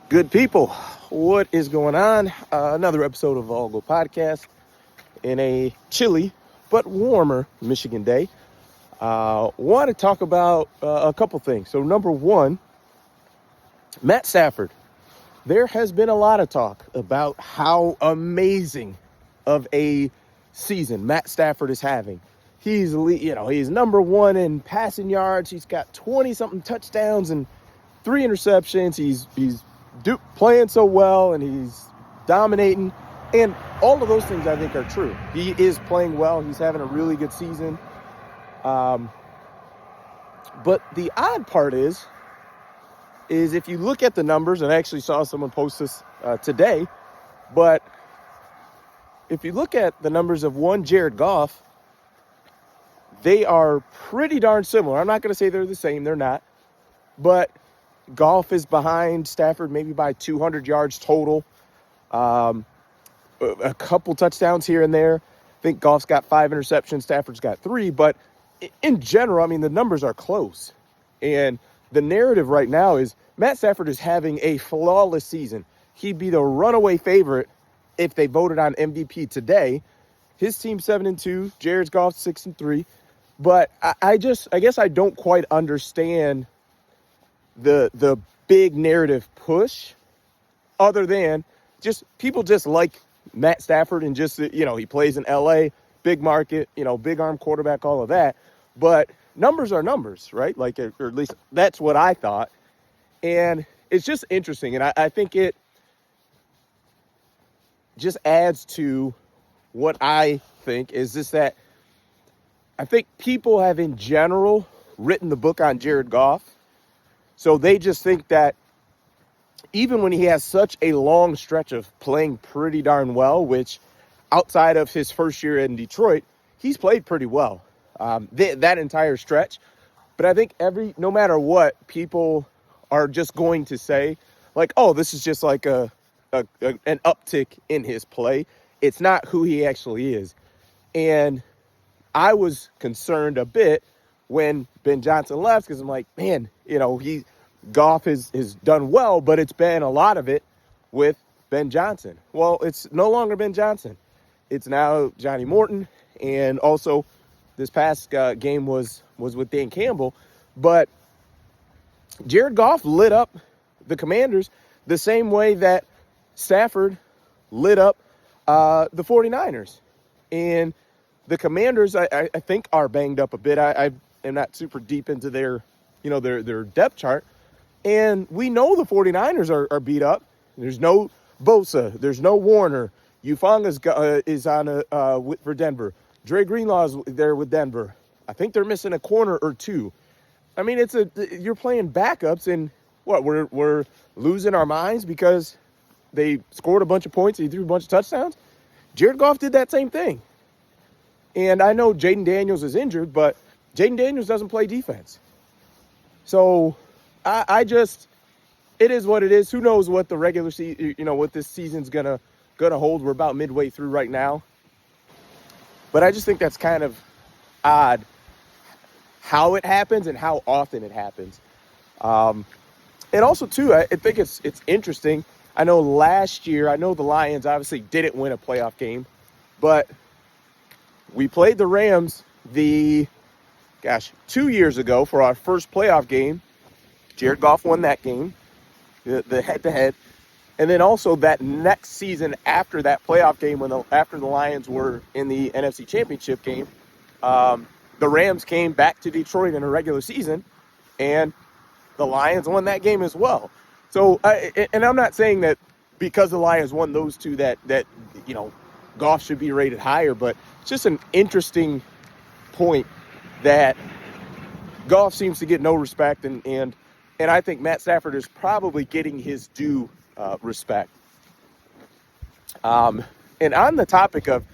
Good people, what is going on? Another episode of All Go Podcast in a chilly but warmer Michigan day. Want to talk about a couple things. So number one, Matt Stafford. There has been a lot of talk about how amazing of a season Matt Stafford is having. He's number one in passing yards. He's got 20-something touchdowns and 3 interceptions. He's playing so well, and he's dominating. And all of those things, I think, are true. He is playing well. He's having a really good season. But the odd part is if you look at the numbers, and I actually saw someone post this today, but if you look at the numbers of Jared Goff, they are pretty darn similar. I'm not going to say they're the same. They're not. But Goff is behind Stafford maybe by 200 yards total. A couple touchdowns here and there. I think Goff's got 5 interceptions. Stafford's got 3. But in general, I mean, the numbers are close. And the narrative right now is Matt Stafford is having a flawless season. He'd be the runaway favorite if they voted on MVP today. His team's 7-2. Jared Goff 6-3. But I guess I don't quite understand the big narrative push, other than just people just like Matt Stafford and just, he plays in LA, big market, big arm quarterback, all of that. But numbers are numbers, right? Like, or at least that's what I thought. And it's just interesting. And I think it just adds to what I think is just that I think people have in general written the book on Jared Goff. So they just think that even when he has such a long stretch of playing pretty darn well, which outside of his first year in Detroit, he's played pretty well that entire stretch. But I think no matter what, people are just going to say, like, oh, this is just like an uptick in his play. It's not who he actually is. And I was concerned a bit when Ben Johnson left, because I'm like, man, Goff has done well, but it's been a lot of it with Ben Johnson. Well, it's no longer Ben Johnson. It's now Johnny Morton, and also this past game was with Dan Campbell. But Jared Goff lit up the Commanders the same way that Stafford lit up the 49ers. And the Commanders, I think, are banged up a bit. I am not super deep into their depth chart. And we know the 49ers are beat up. There's no Bosa. There's no Warner. Ufanga is on for Denver. Dre Greenlaw's there with Denver. I think they're missing a corner or two. I mean, you're playing backups, and what, we're losing our minds because they scored a bunch of points and he threw a bunch of touchdowns? Jared Goff did that same thing. And I know Jaden Daniels is injured, but Jaden Daniels doesn't play defense. So it is what it is. Who knows what the regular season, what this season's gonna hold. We're about midway through right now. But I just think that's kind of odd how it happens and how often it happens. And also too, I think it's interesting. I know last year, the Lions obviously didn't win a playoff game, but we played the Rams 2 years ago for our first playoff game. Jared Goff won that game, the head-to-head. And then also that next season after that playoff game, after the Lions were in the NFC Championship game, the Rams came back to Detroit in a regular season, and the Lions won that game as well. So, and I'm not saying that because the Lions won those two that Goff should be rated higher, but it's just an interesting point that Goff seems to get no respect, and I think Matt Stafford is probably getting his due respect. And on the topic of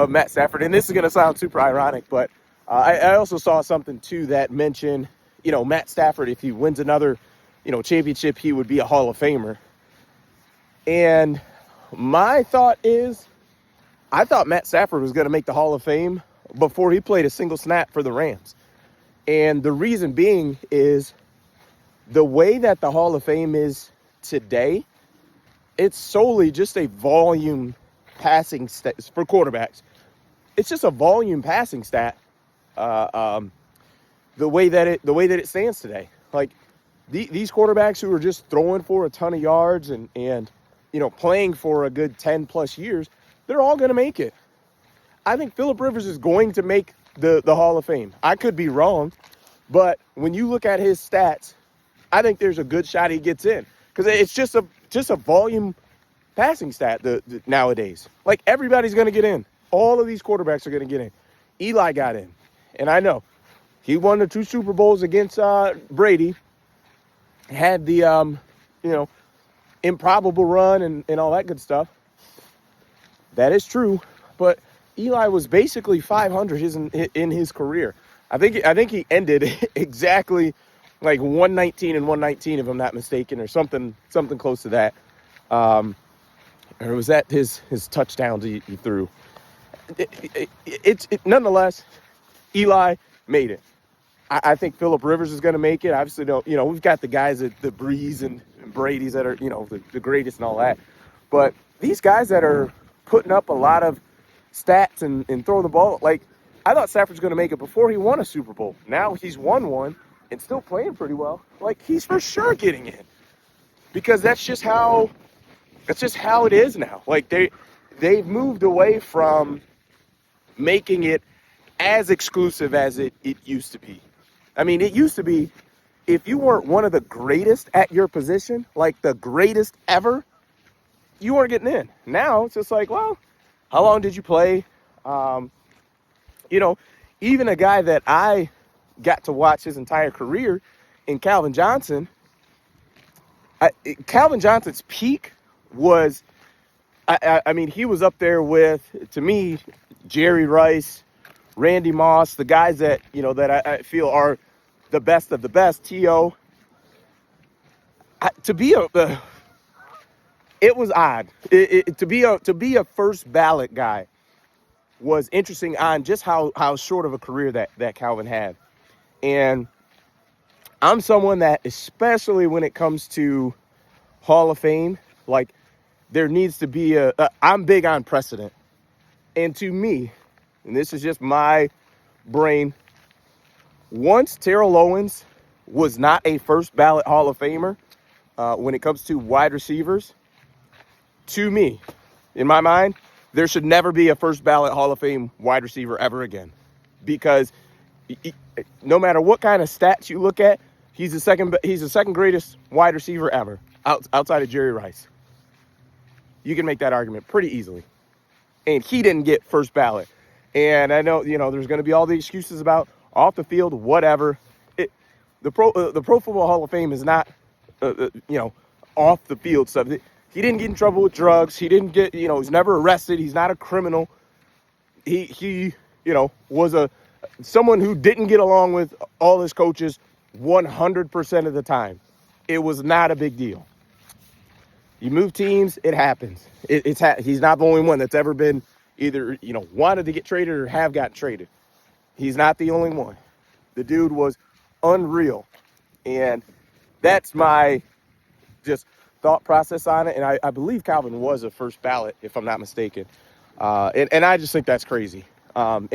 Matt Stafford, and this is going to sound super ironic, but I also saw something too that mentioned, Matt Stafford, if he wins another, championship, he would be a Hall of Famer. And my thought is, I thought Matt Stafford was going to make the Hall of Fame before he played a single snap for the Rams. And the reason being is the way that the Hall of Fame is today, it's solely just a volume passing stat for quarterbacks. It's just a volume passing stat. The way that it stands today, like these quarterbacks who are just throwing for a ton of yards and playing for a good 10 plus years, they're all going to make it. I think Phillip Rivers is going to make the Hall of Fame. I could be wrong, but when you look at his stats, I think there's a good shot he gets in, because it's just a volume passing stat nowadays. Like, everybody's going to get in. All of these quarterbacks are going to get in. Eli got in, and I know he won the 2 Super Bowls against Brady, had the improbable run and all that good stuff. That is true, but Eli was basically 500 in his career. I think he ended exactly like 119 and 119, if I'm not mistaken, or something close to that. Or was that his touchdowns he threw? Nonetheless, Eli made it. I think Phillip Rivers is going to make it. Obviously, we've got the guys at the Breeze and Brady's that are, the greatest and all that. But these guys that are putting up a lot of stats and throwing the ball, like, I thought Stafford was going to make it before he won a Super Bowl. Now he's won one and still playing pretty well. Like, he's for sure getting in, because that's just how it is now. Like, they've moved away from making it as exclusive as it used to be. I mean, it used to be, if you weren't one of the greatest at your position, like the greatest ever, you weren't getting in. Now it's just like, well, how long did you play? Even a guy that I got to watch his entire career in Calvin Johnson, Calvin Johnson's peak was, I mean, he was up there with, to me, Jerry Rice, Randy Moss, the guys that, that I feel are the best of the best. T.O. It was odd. To be a first ballot guy was interesting on just how short of a career that Calvin had. And I'm someone that, especially when it comes to Hall of Fame, like, there needs to be I'm big on precedent. And to me, and this is just my brain, once Terrell Owens was not a first ballot Hall of Famer when it comes to wide receivers, to me, in my mind, there should never be a first ballot Hall of Fame wide receiver ever again. Because no matter what kind of stats you look at, he's the second greatest wide receiver ever outside of Jerry Rice. You can make that argument pretty easily. And he didn't get first ballot. And I know, there's going to be all the excuses about off the field, whatever. The Pro Football Hall of Fame is not, off the field stuff. He didn't get in trouble with drugs. He didn't get, he's never arrested. He's not a criminal. He was someone who didn't get along with all his coaches 100% of the time. It was not a big deal. You move teams, it happens. He's not the only one that's ever been either, wanted to get traded or have gotten traded. He's not the only one. The dude was unreal. And that's my just thought process on it. And I believe Calvin was a first ballot, if I'm not mistaken. And I just think that's crazy. And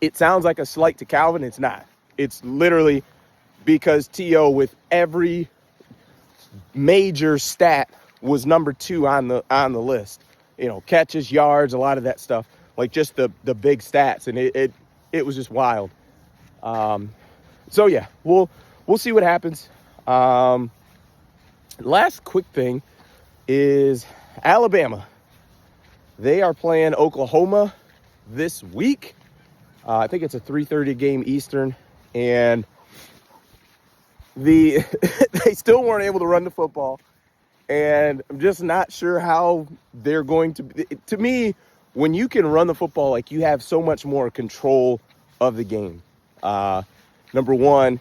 it sounds like a slight to Calvin. It's not. It's literally because T.O. with every major stat was number 2 on the list. Catches, yards, a lot of that stuff. Like, just the big stats. And it was just wild. So yeah, we'll see what happens. Last quick thing is Alabama. They are playing Oklahoma this week. I think it's a 3:30 game Eastern, and they still weren't able to run the football. And I'm just not sure how they're going to be. To me, when you can run the football, like, you have so much more control of the game. Number one,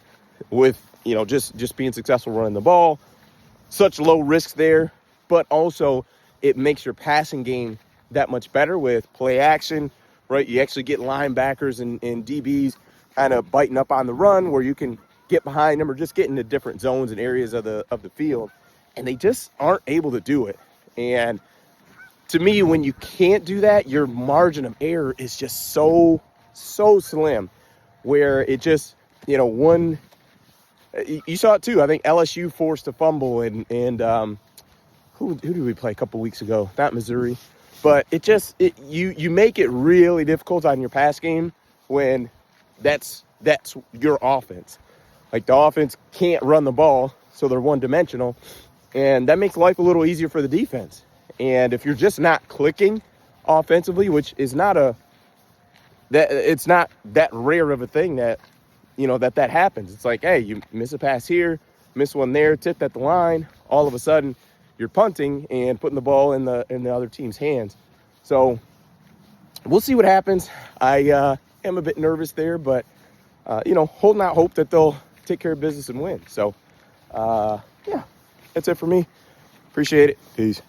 with, just being successful running the ball, such low risks there, but also it makes your passing game that much better with play action, right? You actually get linebackers and DBs kind of biting up on the run where you can get behind them or just get into different zones and areas of the field. And they just aren't able to do it. And to me, when you can't do that, your margin of error is just so slim, where it just, you saw it too. I think LSU forced a fumble, and who did we play a couple weeks ago? Not Missouri. But you make it really difficult on your pass game when that's your offense. Like, the offense can't run the ball, so they're one-dimensional, and that makes life a little easier for the defense. And if you're just not clicking offensively, which is it's not that rare of a thing that that happens. It's like, hey, you miss a pass here, miss one there, tipped at the line, all of a sudden you're punting and putting the ball in the other team's hands. So we'll see what happens. I am a bit nervous there, but holding out hope that they'll take care of business and win. So yeah, that's it for me. Appreciate it. Peace.